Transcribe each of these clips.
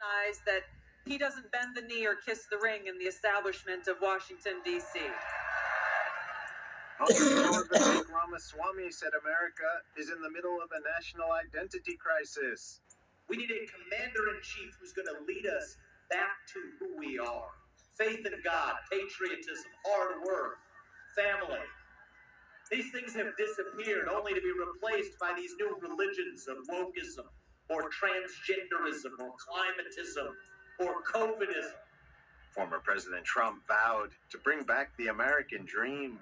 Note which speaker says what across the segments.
Speaker 1: recognize that he doesn't bend the knee or kiss the ring in the establishment of Washington, D.C.
Speaker 2: Vivek Ramaswamy said America is in the middle of a national identity crisis.
Speaker 3: We need a commander-in-chief who's going to lead us back to who we are. Faith in God, patriotism, hard work, family. These things have disappeared only to be replaced by these new religions of wokeism or transgenderism or climatism or COVIDism.
Speaker 2: Former President Trump vowed to bring back the American dream.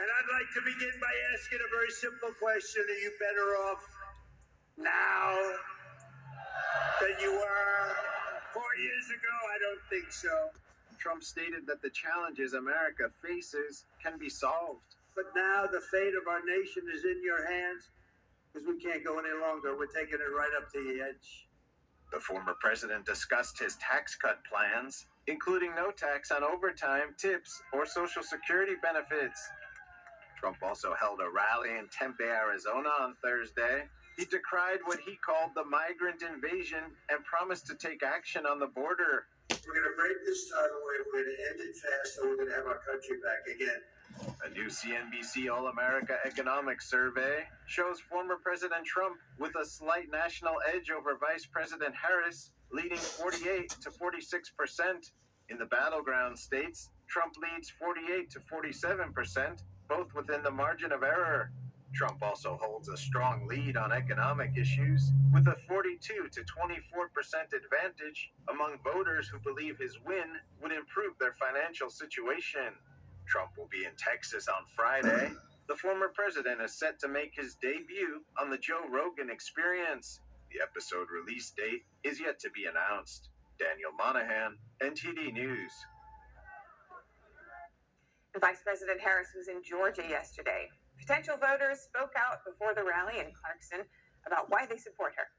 Speaker 4: And I'd like to begin by asking a very simple question. Are you better off now than you were 4 years ago? I don't think so.
Speaker 2: Trump stated that the challenges America faces can be solved.
Speaker 4: But now the fate of our nation is in your hands because we can't go any longer. We're taking it right up to the edge.
Speaker 2: The former president discussed his tax cut plans, including no tax on overtime, tips, or Social Security benefits. Trump also held a rally in Tempe, Arizona on Thursday. He decried what he called the migrant invasion and promised to take action on the border.
Speaker 4: We're going to break this tidal wave, we're going to end it fast, and we're going to have our country back again.
Speaker 2: A new CNBC All-America Economic Survey shows former President Trump with a slight national edge over Vice President Harris, leading 48 to 46%. In the battleground states, Trump leads 48 to 47%, both within the margin of error. Trump also holds a strong lead on economic issues, with a 42 to 24% advantage among voters who believe his win would improve their financial situation. Trump will be in Texas on Friday. The former president is set to make his debut on the Joe Rogan Experience. The episode release date is yet to be announced. Daniel Monahan, NTD News.
Speaker 5: Vice President Harris was in Georgia yesterday. Potential voters spoke out before the rally in Clarkson about why they support her.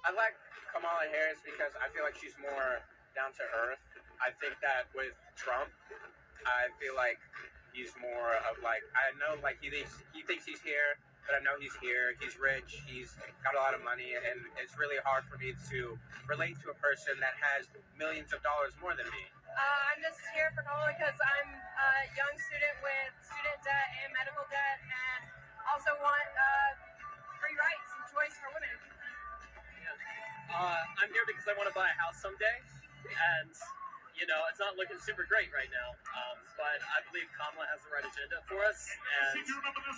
Speaker 6: I like Kamala Harris because I feel like she's more down to earth. I think that with Trump, I feel like he's more of like, I know like he thinks he's here, but I know he's here. He's rich. He's got a lot of money, and it's really hard for me to relate to a person that has millions of dollars more than me.
Speaker 7: I'm just here for Kamala because I'm a young student with student debt and medical debt, and also want free rights and choice for women.
Speaker 8: I'm here because I want to buy a house someday, and you know, it's not looking super great right now, but I believe Kamala has the right agenda for us, and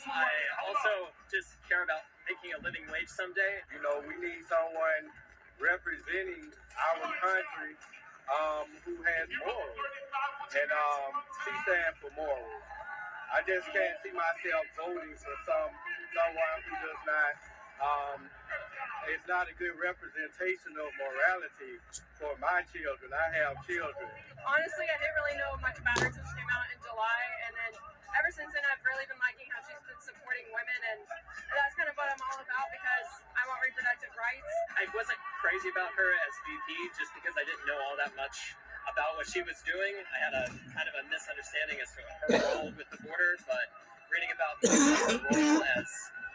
Speaker 8: I also just care about making a living wage someday.
Speaker 9: You know, we need someone representing our country who has morals, and she stands for morals. I just can't see myself voting for someone who does not, it's not a good representation of morality for my children. I have children.
Speaker 7: Honestly, I didn't really know much about her until she came out in July, and then ever since then I've really been liking how she's been supporting women, and that's kind of what I'm all about because I want reproductive rights.
Speaker 8: I wasn't crazy about her as VP just because I didn't know all that much about what she was doing. I had a kind of a misunderstanding as to her role with the border, but reading about her role as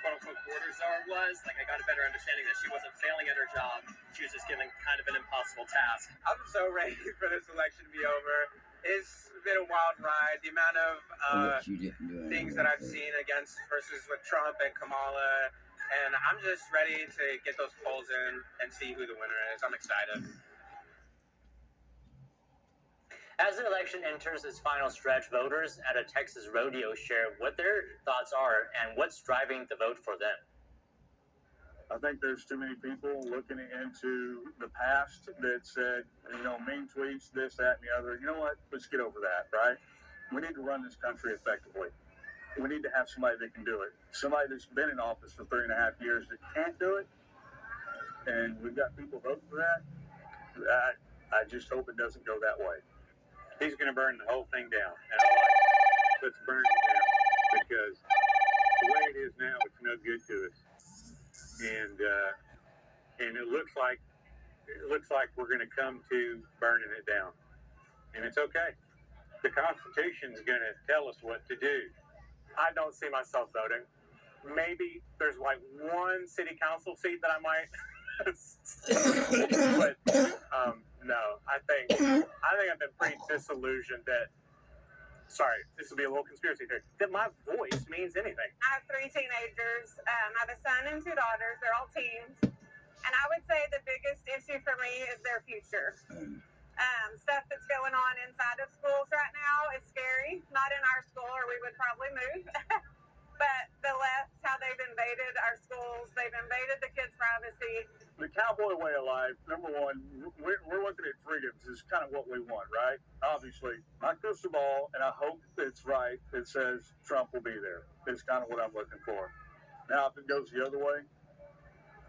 Speaker 8: quote-unquote border czar was, like, I got a better understanding that she wasn't failing at her job. She was just given kind of an impossible task.
Speaker 6: I'm so ready for this election to be over. It's been a wild ride. The amount of things that I've seen against versus with Trump and Kamala, and I'm just ready to get those polls in and see who the winner is. I'm excited.
Speaker 10: As the election enters its final stretch, voters at a Texas rodeo share what their thoughts are and what's driving the vote for them.
Speaker 11: I think there's too many people looking into the past that said, you know, mean tweets, this, that, and the other. You know what? Let's get over that, right? We need to run this country effectively. We need to have somebody that can do it. Somebody that's been in office for 3.5 years that can't do it. And we've got people voting for that. I just hope it doesn't go that way.
Speaker 12: He's going to burn the whole thing down. And I like it. Let's burn it down because the way it is now, it's no good to us. And it looks like we're going to come to burning it down. And it's okay. The Constitution is going to tell us what to do.
Speaker 6: I don't see myself voting. Maybe there's like one city council seat that I might
Speaker 12: But no, I think I've been pretty disillusioned that. Sorry, this will be a little conspiracy theory. That my voice means anything.
Speaker 5: I have 3 teenagers. I have a son and 2 daughters. They're all teens. And I would say the biggest issue for me is their future. Stuff that's going on inside of schools right now is scary. Not in our school, or we would probably move. But the left, how they've invaded our schools, they've invaded the kids' privacy.
Speaker 11: The cowboy way of life, number one, we're looking at freedoms is kind of what we want, right? Obviously, my crystal ball, and I hope it's right, it says Trump will be there. It's kind of what I'm looking for. Now, if it goes the other way,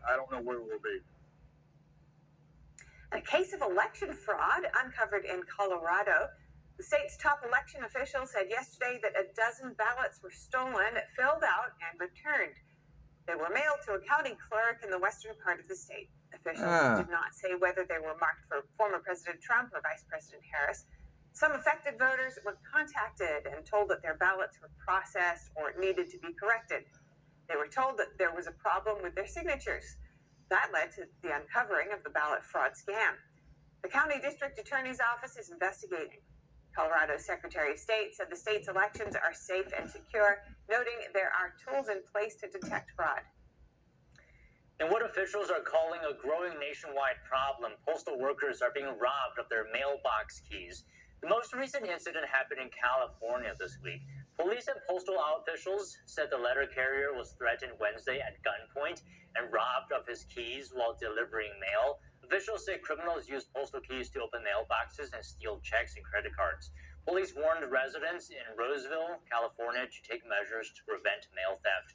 Speaker 11: I don't know where we'll be.
Speaker 5: A case of election fraud uncovered in Colorado. The state's top election officials said yesterday that a dozen ballots were stolen, filled out, and returned. They were mailed to a county clerk in the western part of the state. Officials did not say whether they were marked for former President Trump or Vice President Harris. Some affected voters were contacted and told that their ballots were processed or needed to be corrected. They were told that there was a problem with their signatures. That led to the uncovering of the ballot fraud scam. The county district attorney's office is investigating. Colorado's Secretary of State said the state's elections are safe and secure, noting there are tools in place to detect fraud.
Speaker 10: And what officials are calling a growing nationwide problem, postal workers are being robbed of their mailbox keys. The most recent incident happened in California this week. Police and postal officials said the letter carrier was threatened Wednesday at gunpoint and robbed of his keys while delivering mail. Officials say criminals used postal keys to open mailboxes and steal checks and credit cards. Police warned residents in Roseville, California, to take measures to prevent mail theft.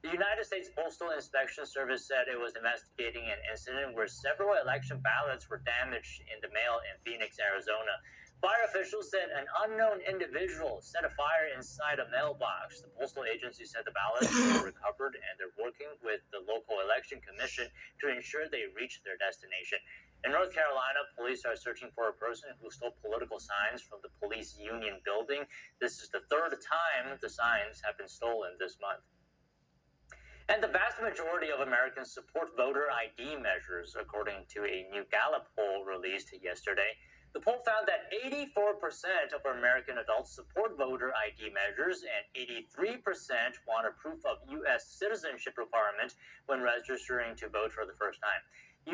Speaker 10: The United States Postal Inspection Service said it was investigating an incident where several election ballots were damaged in the mail in Phoenix, Arizona. Fire officials said an unknown individual set a fire inside a mailbox. The postal agency said the ballots were recovered and they're working with the local election commission to ensure they reach their destination. In North Carolina, police are searching for a person who stole political signs from the police union building. This is the 3rd time the signs have been stolen this month. And the vast majority of Americans support voter ID measures, according to a new Gallup poll released yesterday. The poll found that 84% of American adults support voter ID measures and 83% want a proof of U.S. citizenship requirement when registering to vote for the first time.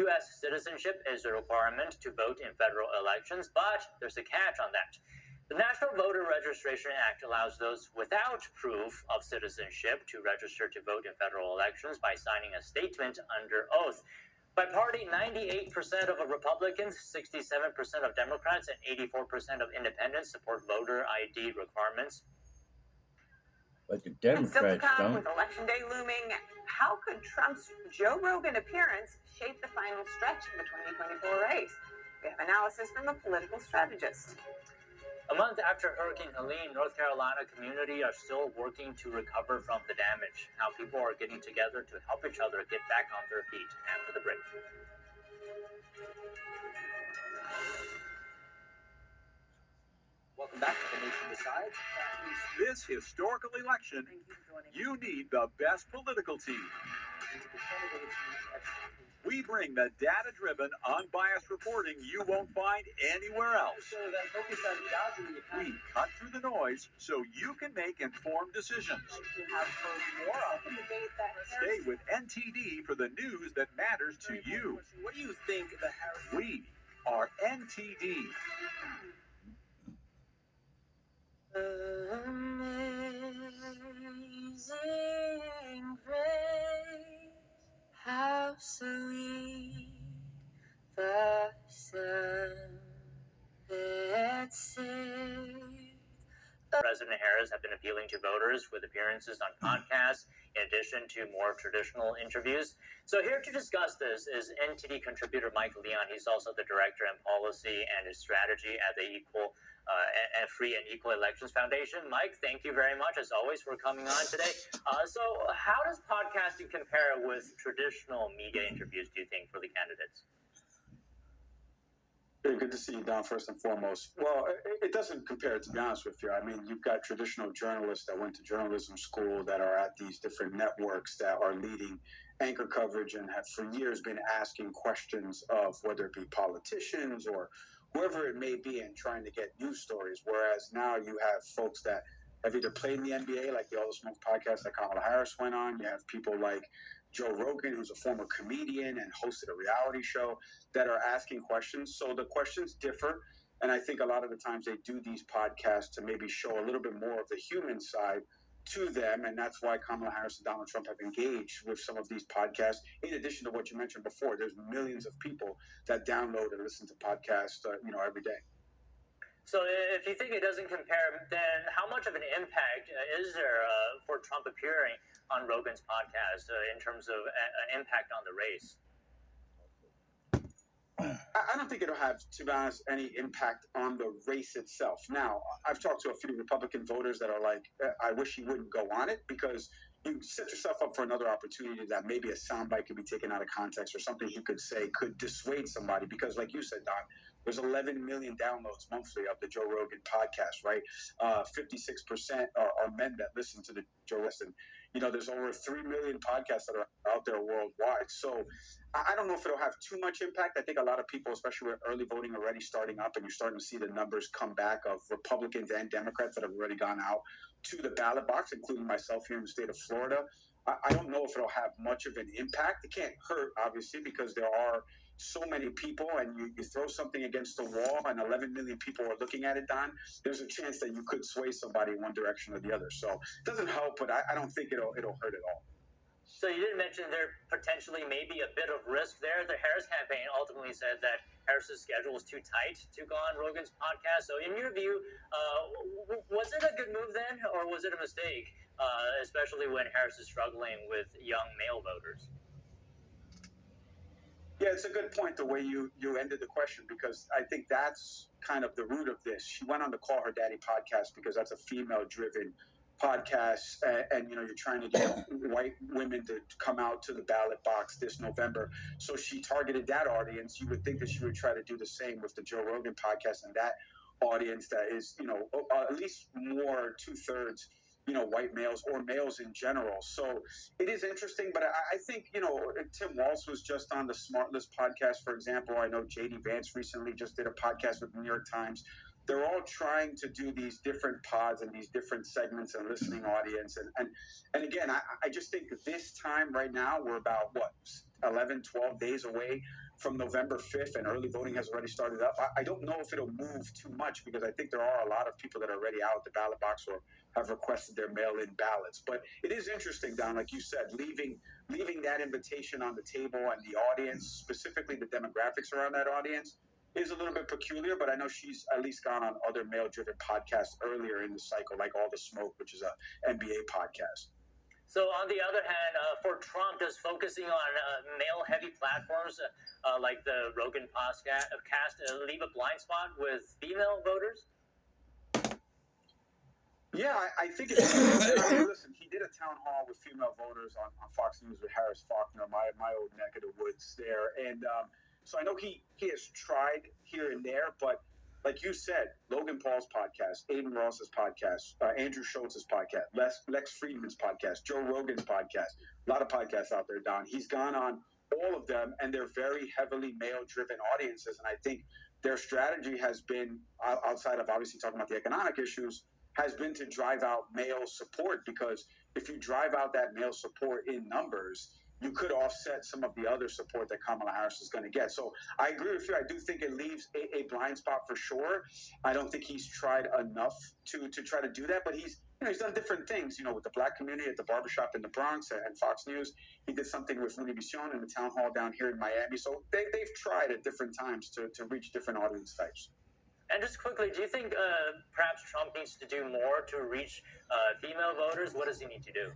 Speaker 10: U.S. citizenship is a requirement to vote in federal elections, but there's a catch on that. The National Voter Registration Act allows those without proof of citizenship to register to vote in federal elections by signing a statement under oath. By party, 98% of Republicans, 67% of Democrats, and 84% of independents support voter ID requirements.
Speaker 13: But the
Speaker 5: And still to
Speaker 13: Democrats
Speaker 5: come,
Speaker 13: don't.
Speaker 5: with Election Day looming, how could Trump's Joe Rogan appearance shape the final stretch of the 2024 race? We have analysis from a political strategist.
Speaker 10: A month after Hurricane Helene, North Carolina community are still working to recover from the damage. How people are getting together to help each other get back on their feet after the break.
Speaker 3: Welcome back to The Nation Decides.
Speaker 14: This historical election, you need the best political team. We bring the data-driven, unbiased reporting you won't find anywhere else. We cut through the noise so you can make informed decisions. Stay with NTD for the news that matters to you.
Speaker 3: What do you think the Harris?
Speaker 14: We are NTD.
Speaker 15: Amazing grace, how sweet the sound that saved.
Speaker 10: President Harris have been appealing to voters with appearances on podcasts, in addition to more traditional interviews. So here to discuss this is NTD contributor Mike Leon. He's also the director in policy and strategy at the Free and Equal Elections Foundation. Mike, thank you very much, as always, for coming on today. So how does podcasting compare with traditional media interviews, do you think, for the candidates?
Speaker 16: Very good to see you, Don, first and foremost. Well, it doesn't compare, to be honest with you. I mean, you've got traditional journalists that went to journalism school that are at these different networks that are leading anchor coverage and have for years been asking questions of whether it be politicians or whoever it may be and trying to get news stories. Whereas now you have folks that have either played in the NBA, like the All the Smoke podcast that Kamala Harris went on. You have people like Joe Rogan, who's a former comedian and hosted a reality show, that are asking questions. So the questions differ. And I think a lot of the times they do these podcasts to maybe show a little bit more of the human side to them. And that's why Kamala Harris and Donald Trump have engaged with some of these podcasts. In addition to what you mentioned before, there's millions of people that download and listen to podcasts, every day.
Speaker 10: So if you think it doesn't compare, then how much of an impact is there for Trump appearing on Rogan's podcast in terms of an impact on the race?
Speaker 16: I don't think it'll have, to be honest, any impact on the race itself. Now, I've talked to a few Republican voters that are like, I wish he wouldn't go on it, because you set yourself up for another opportunity that maybe a soundbite could be taken out of context or something he could say could dissuade somebody. Because like you said, Don, there's 11 million downloads monthly of the Joe Rogan podcast, right? 56% are men that listen to the Joe Rogan. There's over 3 million podcasts that are out there worldwide. So I don't know if it'll have too much impact. I think a lot of people, especially with early voting already starting up, and you're starting to see the numbers come back of Republicans and Democrats that have already gone out to the ballot box, including myself here in the state of Florida. I don't know if it'll have much of an impact. It can't hurt, obviously, because there are so many people, and you throw something against the wall and 11 million people are looking at it, Don, there's a chance that you could sway somebody in one direction or the other. So it doesn't help, but I don't think it'll hurt at all.
Speaker 10: So you did mention there potentially may be a bit of risk there. The Harris campaign ultimately said that Harris's schedule was too tight to go on Rogan's podcast. So in your view, was it a good move then, or was it a mistake, especially when Harris is struggling with young male voters?
Speaker 16: Yeah, it's a good point, the way you ended the question, because I think that's kind of the root of this. She went on the Call Her Daddy podcast because that's a female-driven podcast, and you're trying to get white women to come out to the ballot box this November. So she targeted that audience. You would think that she would try to do the same with the Joe Rogan podcast and that audience that is, at least more 2/3 white males or males in general. So it is interesting, but I think, Tim Walz was just on the Smart List podcast, for example. I know JD Vance recently just did a podcast with the New York Times. They're all trying to do these different pods and these different segments and listening audience. And again, I just think this time right now, we're about, 11, 12 days away from November 5th, and early voting has already started up. I don't know if it'll move too much, because I think there are a lot of people that are already out at the ballot box or have requested their mail-in ballots. But it is interesting, Don, like you said, leaving that invitation on the table, and the audience, specifically the demographics around that audience, is a little bit peculiar. But I know she's at least gone on other male-driven podcasts earlier in the cycle, like All the Smoke, which is a NBA podcast.
Speaker 10: So on the other hand, for Trump, does focusing on male-heavy platforms like the Rogan podcast leave a blind spot with female voters?
Speaker 16: Yeah, I think it's. Listen, he did a town hall with female voters on Fox News with Harris Faulkner, my old neck of the woods there, and so I know he has tried here and there, but like you said, Logan Paul's podcast, Aiden Ross's podcast, Andrew Schultz's podcast, Lex Friedman's podcast, Joe Rogan's podcast, a lot of podcasts out there, Don. He's gone on all of them, and they're very heavily male-driven audiences, and I think their strategy has been, outside of obviously talking about the economic issues, has been to drive out male support, because if you drive out that male support in numbers, you could offset some of the other support that Kamala Harris is going to get. So I agree with you. I do think it leaves a blind spot for sure. I don't think he's tried enough to try to do that, but he's done different things, with the black community at the barbershop in the Bronx and Fox News. He did something with Univision in the town hall down here in Miami. So they've tried at different times to reach different audience types.
Speaker 10: And just quickly, do you think perhaps Trump needs to do more to reach female voters? What does he need to do?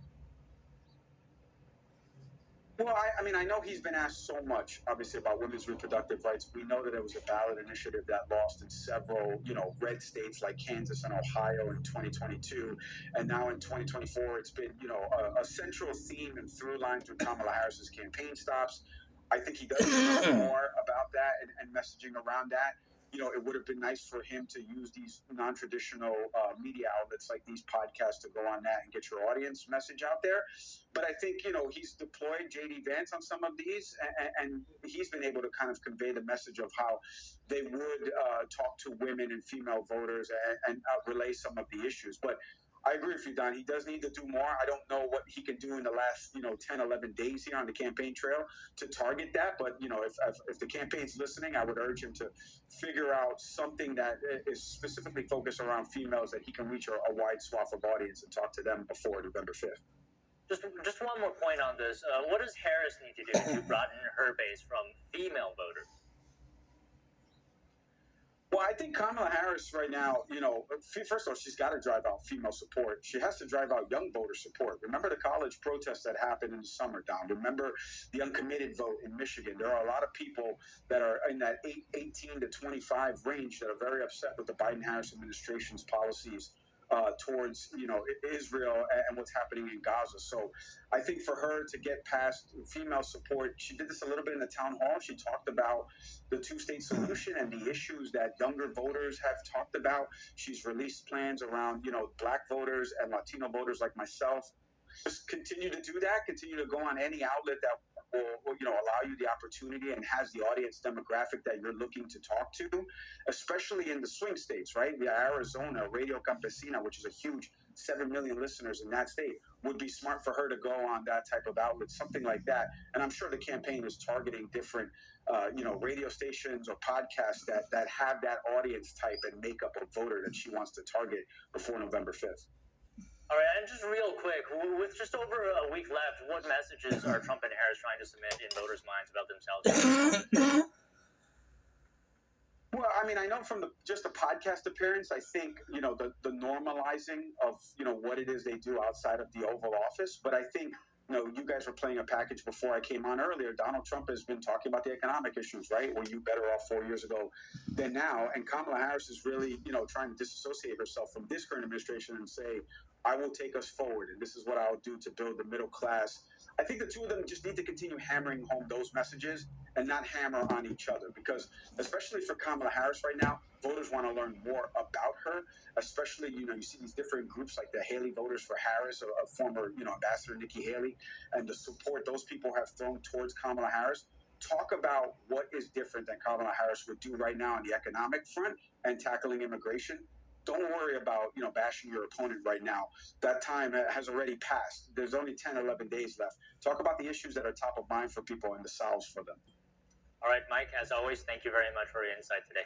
Speaker 16: Well, I know he's been asked so much, obviously, about women's reproductive rights. We know that there was a ballot initiative that lost in several, red states like Kansas and Ohio in 2022. And now in 2024, it's been, a central theme and through line through Kamala Harris's campaign stops. I think he does need to do more about that and messaging around that. it would have been nice for him to use these non-traditional media outlets like these podcasts to go on that and get your audience message out there. But I think, he's deployed J.D. Vance on some of these, and he's been able to kind of convey the message of how they would talk to women and female voters and relay some of the issues. But I agree with you, Don. He does need to do more. I don't know what he can do in the last, 10, 11 days here on the campaign trail to target that. But, if the campaign's listening, I would urge him to figure out something that is specifically focused around females that he can reach a wide swath of audience and talk to them before November 5th.
Speaker 10: Just one more point on this. What does Harris need to do to broaden her base from female voters?
Speaker 16: Well, I think Kamala Harris right now, first of all, she's got to drive out female support. She has to drive out young voter support. Remember the college protests that happened in the summer, Don? Remember the uncommitted vote in Michigan? There are a lot of people that are in that 18 to 25 range that are very upset with the Biden-Harris administration's policies towards Israel and what's happening in Gaza. So I think for her to get past female support, she did this a little bit in the town hall. She talked about the two-state solution and the issues that younger voters have talked about. She's released plans around Black voters and Latino voters like myself. Just continue to do that. Continue to go on any outlet that will allow you the opportunity and has the audience demographic that you're looking to talk to, especially in the swing states, right? Arizona, Radio Campesina, which is a huge 7 million listeners in that state, would be smart for her to go on that type of outlet, something like that. And I'm sure the campaign is targeting different, radio stations or podcasts that have that audience type and makeup of voter that she wants to target before November 5th.
Speaker 10: All right, and just real quick, with just over a week left, what messages are Trump and Harris trying to cement in voters' minds about themselves?
Speaker 16: Well, I mean, I know from just the podcast appearance, I think, the normalizing of, what it is they do outside of the Oval Office. But I think, you guys were playing a package before I came on earlier. Donald Trump has been talking about the economic issues, right? Were you better off 4 years ago than now? And Kamala Harris is really, trying to disassociate herself from this current administration and say, I will take us forward, and this is what I'll do to build the middle class. I think the two of them just need to continue hammering home those messages and not hammer on each other, because especially for Kamala Harris right now, voters want to learn more about her, especially, you see these different groups like the Haley Voters for Harris, or former, Ambassador Nikki Haley, and the support those people have thrown towards Kamala Harris. Talk about what is different than Kamala Harris would do right now on the economic front and tackling immigration. Don't worry about, bashing your opponent right now. That time has already passed. There's only 10, 11 days left. Talk about the issues that are top of mind for people and the solves for them.
Speaker 10: All right, Mike, as always, thank you very much for your insight today.